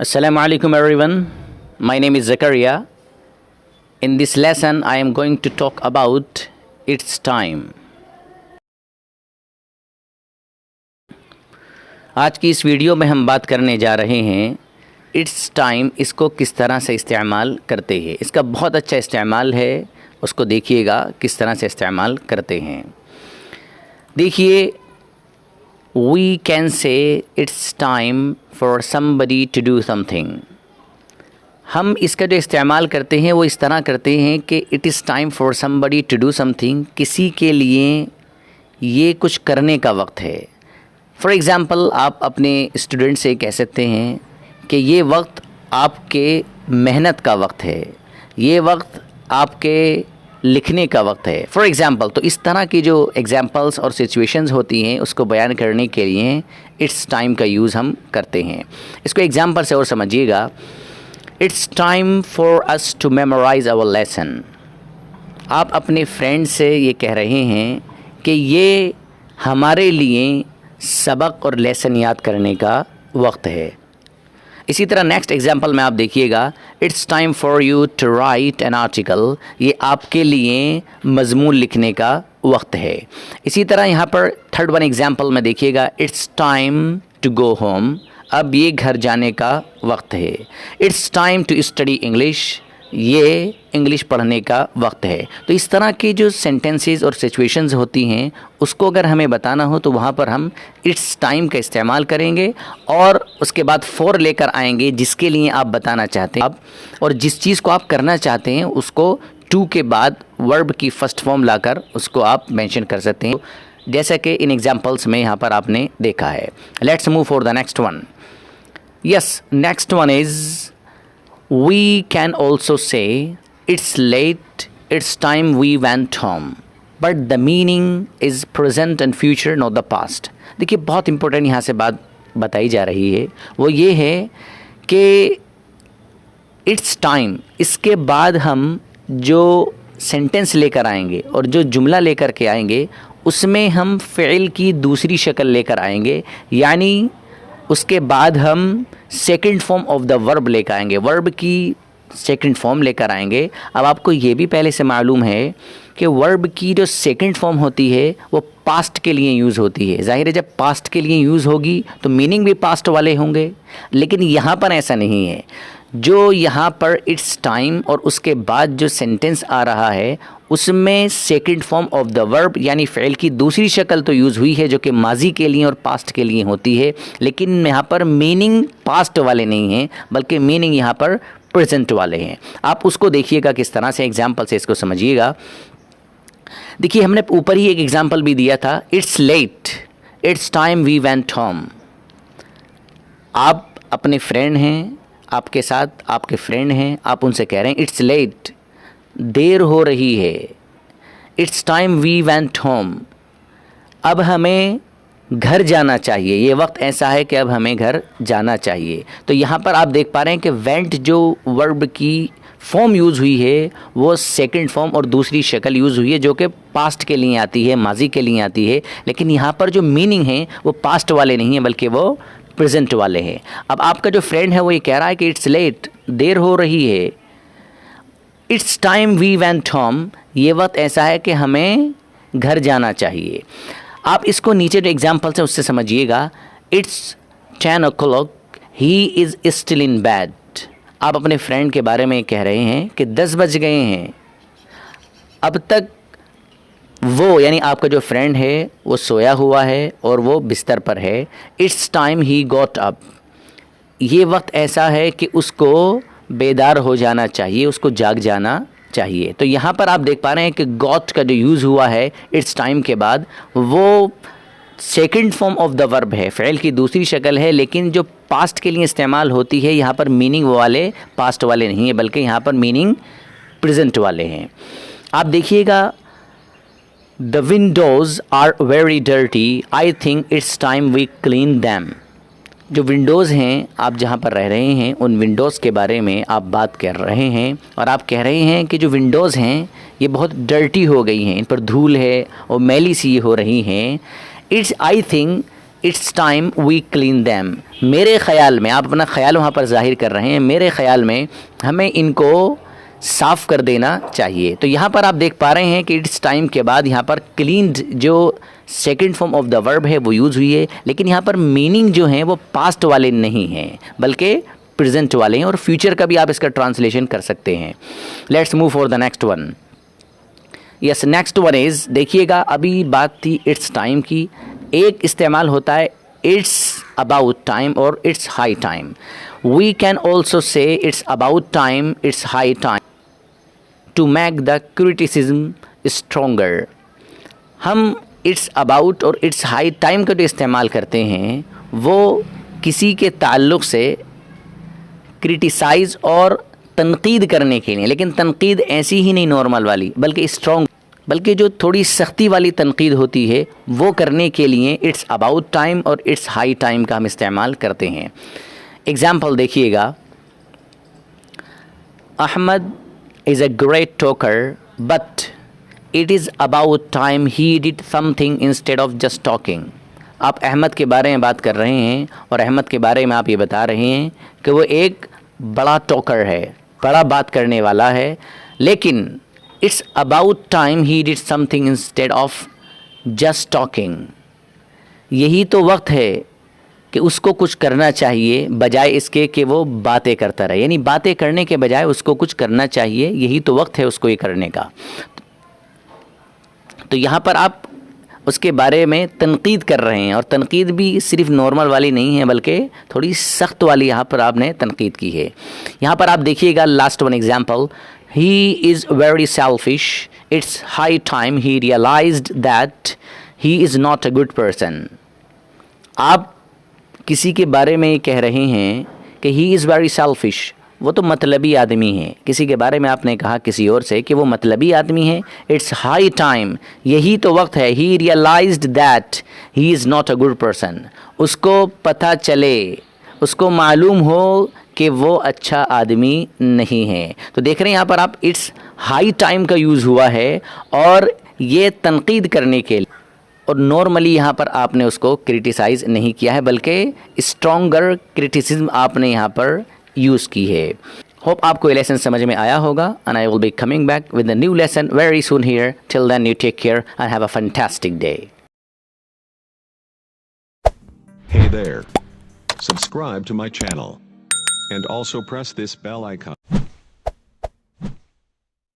Assalamu alaikum everyone. My name is Zakaria. In this lesson I am going to talk about its time. आज की इस video में हम बात करने जा रहे हैं इट्स टाइम, इसको किस तरह से इस्तेमाल करते हैं। इसका बहुत अच्छा इस्तेमाल है, उसको देखिएगा किस तरह से इस्तेमाल करते हैं। देखिए, we can say it's time for somebody to do something। हम इसका जो इस्तेमाल करते हैं वो इस तरह करते हैं कि it is time for somebody to do something, किसी के लिए ये कुछ करने का वक्त है। फॉर एग्ज़ाम्पल, आप अपने स्टूडेंट से कह सकते हैं कि ये वक्त आपके मेहनत का वक्त है, ये वक्त आपके लिखने का वक्त है। फॉर एग्ज़ाम्पल, तो इस तरह की जो एग्ज़ाम्पल्स और सिचुएशंस होती हैं उसको बयान करने के लिए इट्स टाइम का यूज़ हम करते हैं। इसको एग्ज़ाम्पल से और समझिएगा। It's time for us to memorise our lesson. आप अपने फ्रेंड से ये कह रहे हैं कि ये हमारे लिए सबक और लेसन याद करने का वक्त है। इसी तरह नेक्स्ट एग्जांपल में आप देखिएगा, it's time for you to write an article. ये आपके लिए मजमून लिखने का वक्त है। इसी तरह यहाँ पर थर्ड वन एग्जांपल में देखिएगा, it's time to go home. अब ये घर जाने का वक्त है। It's time to study English. ये इंग्लिश पढ़ने का वक्त है। तो इस तरह की जो सेंटेंसेस और सिचुएशंस होती हैं उसको अगर हमें बताना हो तो वहाँ पर हम इट्स टाइम का इस्तेमाल करेंगे और उसके बाद फॉर लेकर आएंगे जिसके लिए आप बताना चाहते हैं आप, और जिस चीज़ को आप करना चाहते हैं उसको टू के बाद वर्ब की फर्स्ट फॉर्म लाकर उसको आप मेंशन कर सकते हैं, जैसा कि इन एग्जांपल्स में यहाँ पर आपने देखा है। Let's move for the next one. Yes, next one is we can also say it's late, it's time we went home, but the meaning is present and future, not the past। देखिए, बहुत important यहाँ से बात बताई जा रही है, वो ये है कि इट्स टाइम, इसके बाद हम जो सेंटेंस लेकर आएंगे और जो जुमला लेकर के आएंगे उसमें हम फ़िल की दूसरी शक्ल लेकर आएंगे, यानी उसके बाद हम second form of the verb लेकर आएंगे, वर्ब की सेकंड फॉर्म लेकर आएंगे। अब आपको ये भी पहले से मालूम है कि वर्ब की जो सेकंड फॉर्म होती है वो पास्ट के लिए यूज़ होती है। ज़ाहिर है, जब पास्ट के लिए यूज़ होगी तो मीनिंग भी पास्ट वाले होंगे, लेकिन यहाँ पर ऐसा नहीं है। जो यहाँ पर इट्स टाइम और उसके बाद जो सेंटेंस आ रहा है उसमें second form of the verb यानी फ़ेल की दूसरी शक्ल तो यूज़ हुई है जो कि माजी के लिए और पास्ट के लिए होती है, लेकिन यहाँ पर मीनिंग पास्ट वाले नहीं हैं बल्कि मीनिंग यहाँ पर प्रेजेंट वाले हैं। आप उसको देखिएगा किस तरह से, एग्जाम्पल से इसको समझिएगा। देखिए, हमने ऊपर ही एक एग्जाम्पल भी दिया था, it's late, it's time we went home. आप अपने फ्रेंड हैं, आपके साथ आपके फ्रेंड हैं, आप उनसे कह रहे हैं इट्स लेट, देर हो रही है, it's time we went home, अब हमें घर जाना चाहिए, ये वक्त ऐसा है कि अब हमें घर जाना चाहिए। तो यहाँ पर आप देख पा रहे हैं कि वेंट जो वर्ब की फॉर्म यूज़ हुई है वो सेकंड फॉर्म और दूसरी शक्ल यूज़ हुई है जो कि पास्ट के लिए आती है, माजी के लिए आती है, लेकिन यहाँ पर जो मीनिंग है वो पास्ट वाले नहीं है बल्कि वो प्रेजेंट वाले हैं। अब आपका जो फ्रेंड है वो ये कह रहा है कि इट्स लेट, देर हो रही है, it's time we went home, ये वक्त ऐसा है कि हमें घर जाना चाहिए। आप इसको नीचे जो एग्जाम्पल है उससे समझिएगा, it's 10 o'clock, he is still in bed. आप अपने फ्रेंड के बारे में कह रहे हैं कि 10 बज गए हैं, अब तक वो यानी आपका जो फ्रेंड है वो सोया हुआ है और वो बिस्तर पर है। It's time he got up, ये वक्त ऐसा है कि उसको बेदार हो जाना चाहिए, उसको जाग जाना चाहिए। तो यहाँ पर आप देख पा रहे हैं कि गॉट का जो यूज़ हुआ है इट्स टाइम के बाद वो second form of the verb है, फ़ेल की दूसरी शक्ल है, लेकिन जो पास्ट के लिए इस्तेमाल होती है यहाँ पर मीनिंग वाले पास्ट वाले नहीं है बल्कि यहाँ पर मीनिंग प्रेजेंट वाले हैं। आप देखिएगा, the windows are very dirty, I think it's time we clean them. जो विंडोज़ हैं, आप जहाँ पर रह रहे हैं उन विंडोज़ के बारे में आप बात कर रहे हैं और आप कह रहे हैं कि जो विंडोज़ हैं ये बहुत डर्टी हो गई हैं, इन पर धूल है और मैली सी हो रही हैं। It's I think it's time we clean them. मेरे ख़्याल में, आप अपना ख़्याल वहाँ पर ज़ाहिर कर रहे हैं, मेरे ख़्याल में हमें इनको साफ़ कर देना चाहिए। तो यहाँ पर आप देख पा रहे हैं कि इट्स टाइम के बाद यहाँ पर क्लीन्ड जो second form of the verb है वो यूज़ हुई है, लेकिन यहाँ पर मीनिंग जो है वो पास्ट वाले नहीं हैं बल्कि प्रेजेंट वाले हैं, और फ्यूचर का भी आप इसका ट्रांसलेशन कर सकते हैं। Let's move for the next one. Yes, next one is, देखिएगा अभी बात थी इट्स टाइम की, एक इस्तेमाल होता है इट्स अबाउट टाइम और it's high time. We can also say it's about time, it's high time to make the criticism stronger. हम इट्स अबाउट और इट्स हाई टाइम का जो इस्तेमाल करते हैं वो किसी के ताल्लुक़ से क्रिटिसाइज़ और तनकीद करने के लिए, लेकिन तनकीद ऐसी ही नहीं नॉर्मल वाली, बल्कि स्ट्रॉन्ग, बल्कि जो थोड़ी सख्ती वाली तनकीद होती है वो करने के लिए इट्स अबाउट टाइम और इट्स हाई टाइम का हम इस्तेमाल करते हैं। एग्ज़ाम्पल देखिएगा, Ahmed is a great talker but it is about time he did something instead of just talking. आप अहमद के बारे में बात कर रहे हैं और अहमद के बारे में आप ये बता रहे हैं कि वो एक बड़ा टॉकर है, बड़ा बात करने वाला है, लेकिन it's about time he did something instead of just talking. यही तो वक्त है कि उसको कुछ करना चाहिए बजाय इसके कि वो बातें करता रहे, यानी बातें करने के बजाय उसको कुछ करना चाहिए, यही तो वक्त है उसको ये करने का। तो यहाँ पर आप उसके बारे में तनकीद कर रहे हैं, और तनकीद भी सिर्फ नॉर्मल वाली नहीं है बल्कि थोड़ी सख्त वाली यहाँ पर आपने तनकीद की है। यहाँ पर आप देखिएगा last one example, he is very selfish, it's high time he realised that he is not a good person. आप किसी के बारे में कह रहे हैं कि ही इज़ वेरी सेल्फिश, वो तो मतलबी आदमी है। किसी के बारे में आपने कहा किसी और से कि वो मतलबी आदमी है। इट्स हाई टाइम, यही तो वक्त है, he realised that he is not a good person. उसको पता चले, उसको मालूम हो कि वो अच्छा आदमी नहीं है। तो देख रहे हैं यहाँ पर आप इट्स हाई टाइम का यूज़ हुआ है और ये तनकीद करने के लिए, और नॉर्मली यहाँ पर आपने उसको क्रिटिसाइज़ नहीं किया है बल्कि स्ट्रॉन्गर क्रिटिसिज्म आपने यहाँ पर यूज़ की है। होप आपको ये लेसन समझ में आया होगा, and I will be coming back with a new lesson very soon here. Till then you take care and have a fantastic day. Hey there. Subscribe to my channel and also press this bell icon.